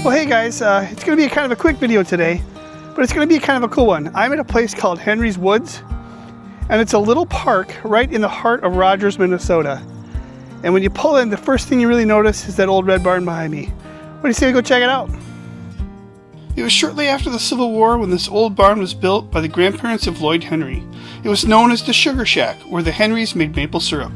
Well, hey guys, it's going to be kind of a quick video today, but it's going to be kind of a cool one. I'm at a place called Henry's Woods, and it's a little park right in the heart of Rogers, Minnesota. And when you pull in, the first thing you really notice is that old red barn behind me. What do you say we go check it out? It was shortly after the Civil War when this old barn was built by the grandparents of Lloyd Henry. It was known as the Sugar Shack, where the Henrys made maple syrup.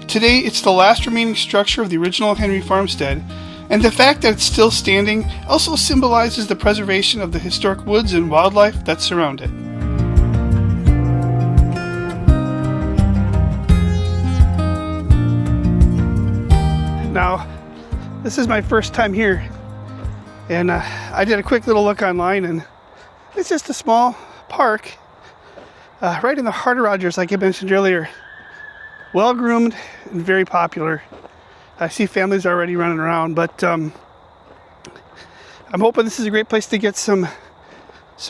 Today, it's the last remaining structure of the original Henry farmstead, and the fact that it's still standing also symbolizes the preservation of the historic woods and wildlife that surround it. Now, this is my first time here, and I did a quick little look online, and it's just a small park right in the heart of Rogers, like I mentioned earlier. Well groomed and very popular. I see families already running around, but I'm hoping this is a great place to get some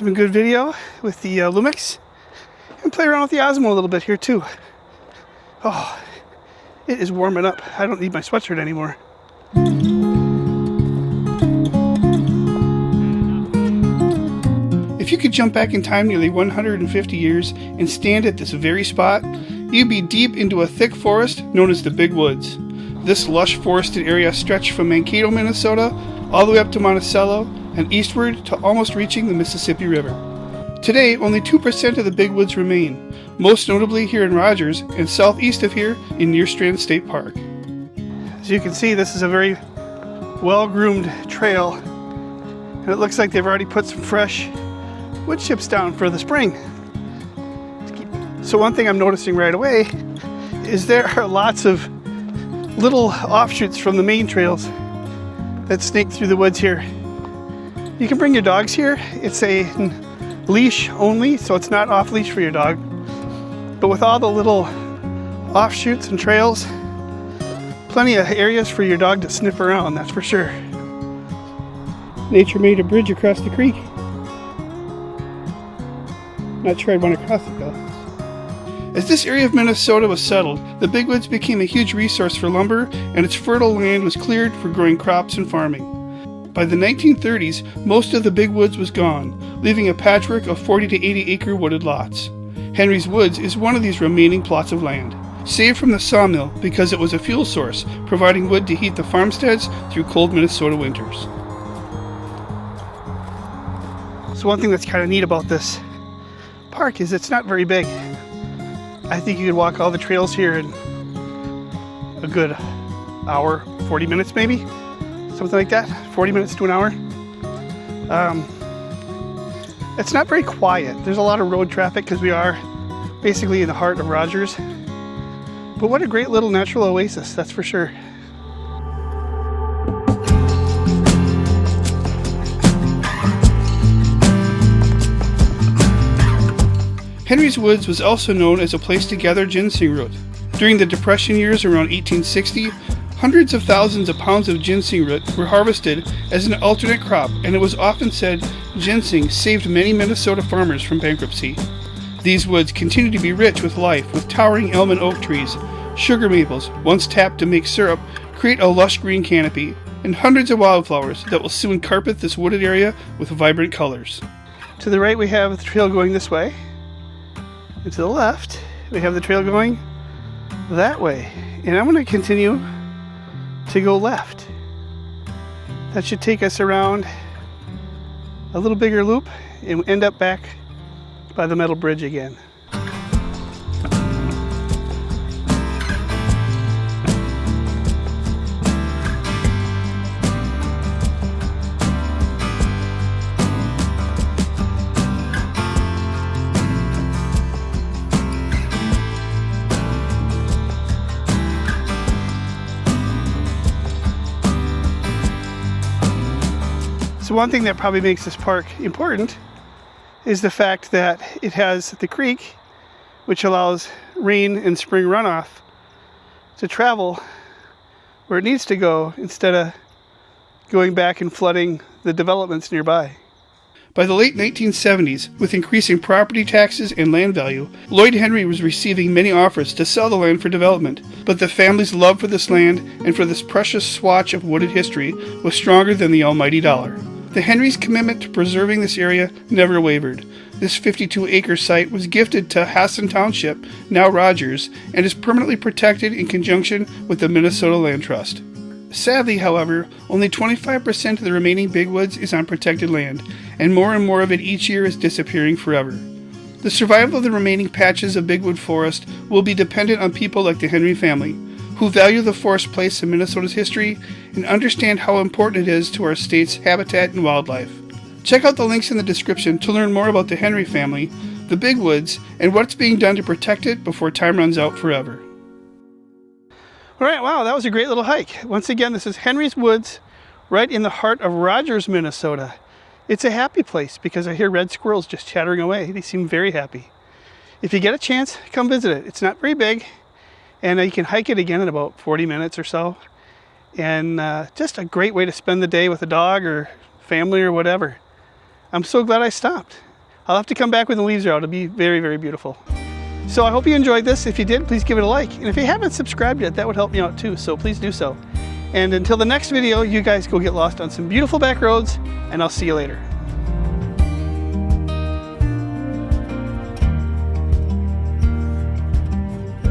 good video with the Lumix and play around with the Osmo a little bit here too. Oh, it is warming up. I don't need my sweatshirt anymore. If you could jump back in time nearly 150 years and stand at this very spot, you'd be deep into a thick forest known as the Big Woods. This lush forested area stretched from Mankato, Minnesota, all the way up to Monticello and eastward to almost reaching the Mississippi River. Today, only 2% of the Big Woods remain, most notably here in Rogers and southeast of here in Nerstrand State Park. As you can see, this is a very well-groomed trail, and it looks like they've already put some fresh wood chips down for the spring. So one thing I'm noticing right away is there are lots of little offshoots from the main trails that snake through the woods here. You can bring your dogs here. It's a leash only, so it's not off leash for your dog. But with all the little offshoots and trails, plenty of areas for your dog to sniff around, that's for sure. Nature made a bridge across the creek. Not sure I'd want to cross it though. As this area of Minnesota was settled, the Big Woods became a huge resource for lumber, and its fertile land was cleared for growing crops and farming. By the 1930s, most of the Big Woods was gone, leaving a patchwork of 40 to 80 acre wooded lots. Henry's Woods is one of these remaining plots of land, saved from the sawmill because it was a fuel source, providing wood to heat the farmsteads through cold Minnesota winters. So one thing that's kind of neat about this park is it's not very big. I think you could walk all the trails here in a good hour, 40 minutes maybe, something like that, 40 minutes to an hour. It's not very quiet. There's a lot of road traffic because we are basically in the heart of Rogers. But what a great little natural oasis, that's for sure. Henry's Woods was also known as a place to gather ginseng root. During the Depression years around 1860, hundreds of thousands of pounds of ginseng root were harvested as an alternate crop, and it was often said ginseng saved many Minnesota farmers from bankruptcy. These woods continue to be rich with life, with towering elm and oak trees. Sugar maples, once tapped to make syrup, create a lush green canopy, and hundreds of wildflowers that will soon carpet this wooded area with vibrant colors. To the right we have the trail going this way. And to the left, we have the trail going that way. And I'm going to continue to go left. That should take us around a little bigger loop and end up back by the metal bridge again. So one thing that probably makes this park important is the fact that it has the creek, which allows rain and spring runoff to travel where it needs to go instead of going back and flooding the developments nearby. By the late 1970s, with increasing property taxes and land value, Lloyd Henry was receiving many offers to sell the land for development, but the family's love for this land and for this precious swatch of wooded history was stronger than the almighty dollar. The Henrys' commitment to preserving this area never wavered. This 52-acre site was gifted to Hasson Township, now Rogers, and is permanently protected in conjunction with the Minnesota Land Trust. Sadly, however, only 25% of the remaining bigwoods is on protected land, and more of it each year is disappearing forever. The survival of the remaining patches of bigwood forest will be dependent on people like the Henry family, who value the forest place in Minnesota's history and understand how important it is to our state's habitat and wildlife. Check out the links in the description to learn more about the Henry family, the bigwoods, and what's being done to protect it before time runs out forever. All right, wow, that was a great little hike. Once again, this is Henry's Woods, right in the heart of Rogers, Minnesota. It's a happy place because I hear red squirrels just chattering away. They seem very happy. If you get a chance, come visit it. It's not very big, and you can hike it again in about 40 minutes or so. And just a great way to spend the day with a dog or family or whatever. I'm so glad I stopped. I'll have to come back when the leaves are out. It'll be very, very beautiful. So I hope you enjoyed this. If you did, please give it a like. And if you haven't subscribed yet, that would help me out too. So please do so. And until the next video, you guys go get lost on some beautiful back roads, and I'll see you later.